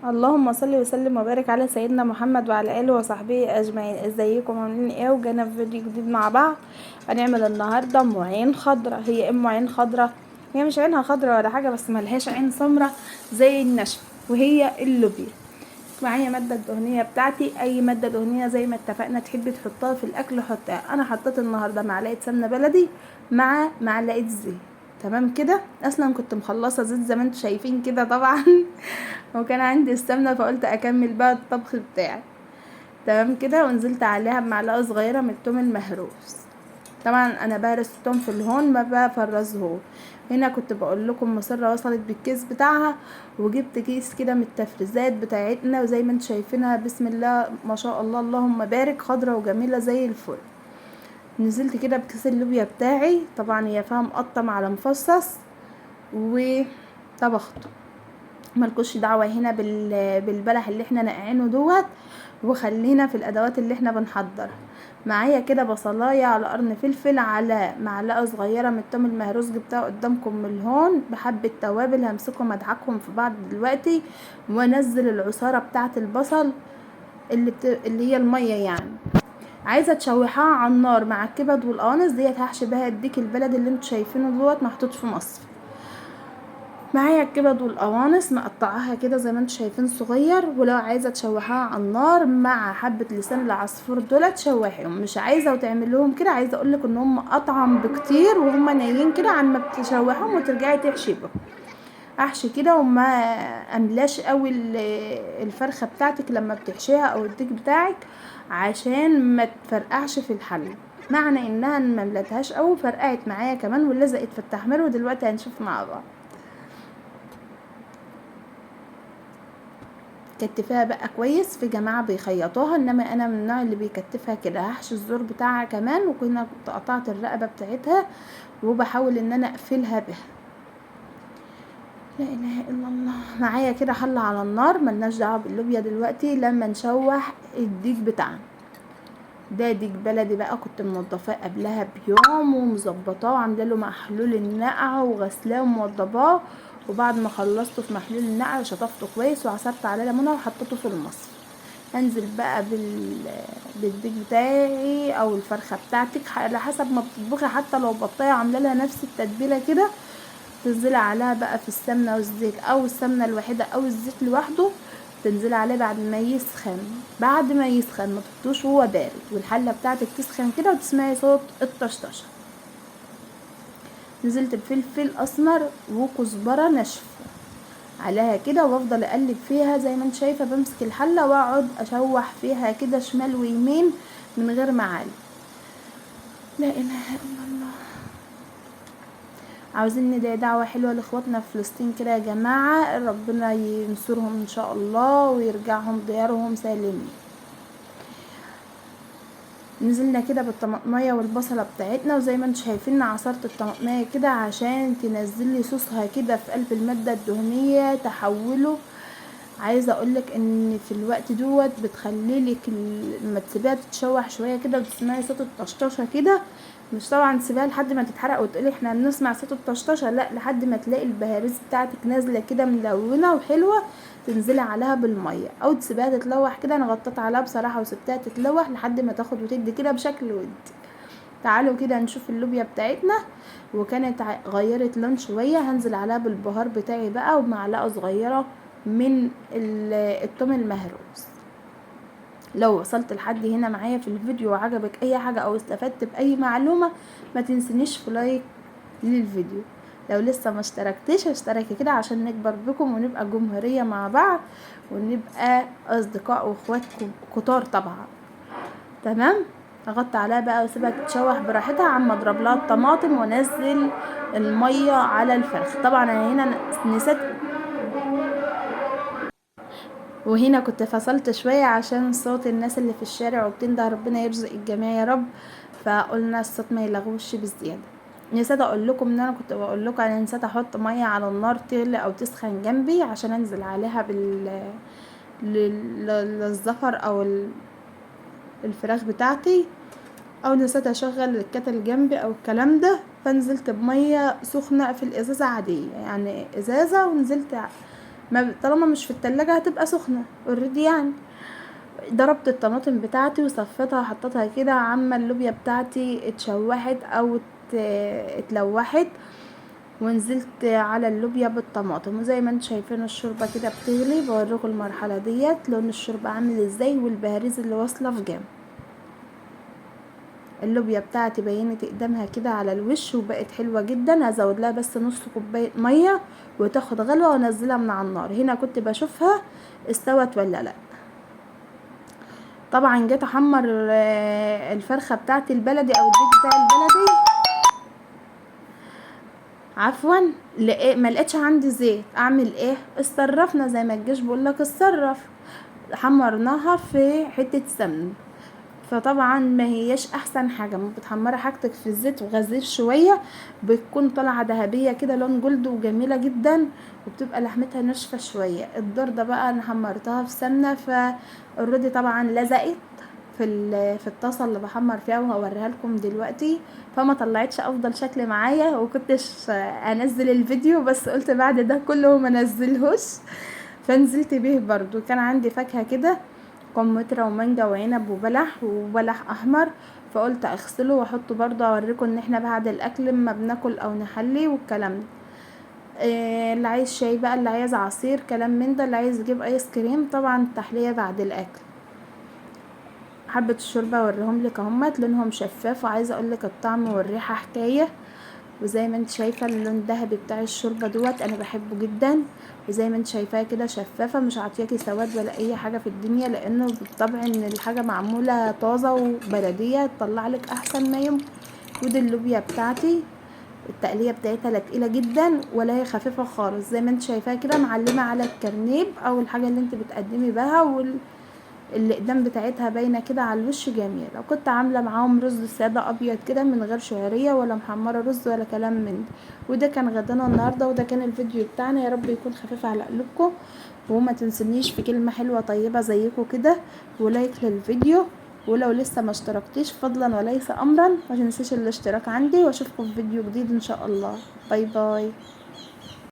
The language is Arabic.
اللهم صل وسلم وبارك على سيدنا محمد وعلى اله وصحبه اجمعين. ازيكم عاملين ايه؟ وجانا في فيديو جديد مع بعض. هنعمل النهارده ام عين خضراء. هي ام عين خضراء، هي مش عينها خضراء ولا حاجه، بس ملهاش عين سمراء زي النشف، وهي اللوبيا. معايا ماده الدهنيه بتاعتي، اي ماده دهنيه زي ما اتفقنا تحبي تحطها في الاكل حطها. انا حطيت النهارده معلقه سمنه بلدي مع معلقه زيت. تمام كده. اصلا كنت مخلصه زيت زي ما انتم شايفين كده طبعا وكان عندي السمنه فقلت اكمل بقى الطبخ بتاعي. تمام كده. ونزلت عليها بمعلقه صغيره من الثوم المهروس. طبعا انا بهرس الثوم في الهون، ما بفرزه. هنا كنت بقول لكم مصره وصلت بالكيس بتاعها، وجبت كيس كده من التفريزات بتاعتنا، وزي ما انتم شايفينها بسم الله ما شاء الله اللهم بارك، خضره وجميله زي الفل. نزلت كده بكيس اللوبيا بتاعي، طبعا هي فيها مقطم على مفصص، وطبخته. ملكوش دعوه هنا بالبلح اللي احنا نقعينه دوت، وخلينا في الادوات اللي احنا بنحضرها. معايا كده بصلايه على قرن فلفل على معلقه صغيره من الثوم المهروس، جبتها قدامكم من الهون، بحبه توابل همسكهم ادعكهم في بعض دلوقتي، وانزل العصاره بتاعه البصل اللي هي الميه يعني. عايزه تشوحها على النار مع الكبد والقوانص ديت، هحشي بها الديك البلد اللي انتوا شايفينه دوت محطوط في مصر. معايا الكبد والقوانص مقطعاها كده زي ما انتوا شايفين صغير، ولو عايزه تشوحاها على النار مع حبه لسان العصفور دول تشوحيهم. مش عايزه وتعمل لهم كده، عايزه اقول لك ان هم اطعم بكتير وهم نيين كده عن ما بتشوحهم وترجعي تحشي بهم. احشي كده وما املاش قوي الفرخه بتاعتك لما بتحشيها او الديك بتاعك، عشان ما تفرقعش في الحله. معنى انها ما ملتهاش قوي فرقعت معايا كمان ولزقت في التحمير، ودلوقتي هنشوف مع بعض. كتفها بقى كويس، في جماعه بيخيطوها، انما انا من النوع اللي بيكتفها كده. هحشي الزور بتاعها كمان، وكنا كنت قطعت الرقبه بتاعتها وبحاول ان انا اقفلها بها. لا اله الا الله. معايا كده حله على النار، ملناش دعوه باللوبيا دلوقتي لما نشوح الديك بتاعنا. ده ديك بلدي بقى، كنت منضفاه قبلها بيوم ومظبطاه وعامله له محلول النقع وغسلاه وموضباه. وبعد ما خلصته في محلول النقع شطفته كويس وعصرت عليه ليمونه وحطيته في المصفى. هنزل بقى بالديك بتاعي او الفرخه بتاعتك على حسب ما بتطبخي، حتى لو بطايه عامله لها نفس التتبيله كده، تنزلي عليها بقى في السمنه والزيت، او السمنه الوحيده او الزيت لوحده. تنزلي عليه بعد ما يسخن، بعد ما يسخن ما تحطوش وهو بارد، والحله بتاعتك تسخن كده وتسمعي صوت الطشطشه. نزلت بفلفل اسمر وكزبره ناشفه عليها كده، وافضل اقلب فيها زي ما انت شايفه. بمسك الحله واقعد اشوح فيها كده شمال ويمين من غير معالي. لا اله الا الله. عاوزين ندعي دعوة حلوة لاخواتنا في فلسطين كده يا جماعة، ربنا ينصرهم ان شاء الله ويرجعهم ديارهم سالمين. نزلنا كده بالطماطمية والبصلة بتاعتنا، وزي ما انتم شايفين عصرت الطماطمية كده عشان تنزلي صوصها كده في قلب المادة الدهنية تحوله. عايزه اقولك ان في الوقت دوت بتخليلك لما تسيبيها تتشوح شويه كده وتسمعي صوت الطشطشه كده. مش طبعا تسيبيها لحد ما تتحرق وتقولي احنا بنسمع صوت الطشطشه، لا، لحد ما تلاقي البهاريز بتاعتك نازله كده ملونه وحلوه. تنزلي عليها بالميه او تسيبيها تتلوح كده. انا غطيت عليها بصراحه وسبتها تتلوح لحد ما تاخد وتدي كده بشكل ودي. تعالوا كده نشوف اللوبيا بتاعتنا، وكانت غيرت لون شويه. هنزل عليها بالبهار بتاعي بقى ومعلقه صغيره من الثوم المهروس. لو وصلت لحد هنا معايا في الفيديو وعجبك اي حاجه او استفدت باي معلومه، ما تنسنيش في لايك للفيديو. لو لسه ما اشتركتش اشتركي كده عشان نكبر بكم ونبقى جمهوريه مع بعض، ونبقى اصدقاء واخوات كتار طبعا. تمام. اغطي عليها بقى واسيبها تتشوح براحتها عم اضرب لها الطماطم وانزل الميه على الفرخ. طبعا انا هنا نسيت، وهنا كنت فصلت شوية عشان صوت الناس اللي في الشارع وبتنده، ربنا يرزق الجميع يا رب. فقلنا الصوت ما يلغوش بالزيادة. نسيت اقول لكم ان انا كنت بقول لكم انا نسيت احط ميه على النار تغلي او تسخن جنبي عشان انزل عليها للزفر او الفراخ بتاعتي، او نسيت اشغل الكتل جنبي او الكلام ده. فنزلت بميه سخنه في الازازه عاديه، يعني ازازه، ونزلت طالما مش في التلاجة هتبقى سخنة اوريدي يعني. ضربت الطماطم بتاعتي وصفيتها حطيتها كده، عما اللوبيا بتاعتي اتشوحت او اتلوحت، ونزلت على اللوبيا بالطماطم. وزي ما انتم شايفين الشوربه كده بتغلي، بوريكم المرحله ديت لون الشوربه عامل ازاي والبهاريز اللي واصله في جنب. اللوبيا بتاعتي بينت قدامها كده على الوش وبقت حلوه جدا. هزود لها بس نص كوبايه ميه وتاخد غلوه وانزلها من على النار. هنا كنت بشوفها استوت ولا لا. طبعا جيت احمر الفرخه بتاعتي البلدي او الديك بتاع البلدي، عفوا، ما لقيتش عندي زيت. اعمل ايه؟ اتصرفنا زي ما الجيش بيقولك اتصرف. حمرناها في حته سمن. فطبعا ما هيش احسن حاجه، ما بتحمري حاجتك في الزيت وغزير شويه بتكون طالعه ذهبيه كده لون جلد وجميله جدا، وبتبقى لحمتها ناشفه شويه. الدور ده بقى انا حمرتها في سمنه، فالرودي طبعا لزقت في الطاسه اللي بحمر فيها وهوريها لكم دلوقتي. فما طلعتش افضل شكل معايا، وكنتش انزل الفيديو، بس قلت بعد ده كله ما انزلهوش فنزلت بيه. برضو كان عندي فاكهه كده، كمثرى ومانجا وعنب وبلح احمر، فقلت اغسله واحطه برضه اوريكم ان احنا بعد الاكل اما بناكل او نحلي والكلام ده. اللي عايز شاي بقى، اللي عايز عصير، كلام من ده، اللي عايز يجيب ايس كريم، طبعا التحليه بعد الاكل. حبه الشوربه اوريهم لك اهمت، لونهم شفاف، وعايزه اقول لك الطعم والريحه حكايه. وزي ما انت شايفه اللون الذهبي بتاع الشوربه دوت انا بحبه جدا. وزي ما انت شايفاها كده شفافه، مش عاطياكي سواد ولا اي حاجه في الدنيا، لانه بالطبع ان الحاجه معموله طازه وبلديه تطلع لك احسن ما يمكن. ودي اللوبيا بتاعتي التقليه بتاعتها لا تقيله جدا ولا هي خفيفه خالص، زي ما انت شايفاها كده معلمه على الكرنيب او الحاجه اللي انت بتقدمي بها، الاقدام بتاعتها باينه كده على الوش جميله. لو كنت عامله معاهم رز ساده ابيض كده من غير شعريه ولا محمره رز ولا كلام من ده. وده كان غدانا النهارده، وده كان الفيديو بتاعنا. يا رب يكون خفيف على قلوبكم، وما تنسونيش في كلمه حلوه طيبه زيكم كده ولايك للفيديو. ولو لسه ما اشتركتيش فضلا وليس امرا ما تنسيش الاشتراك عندي، واشوفكم في فيديو جديد ان شاء الله. باي باي.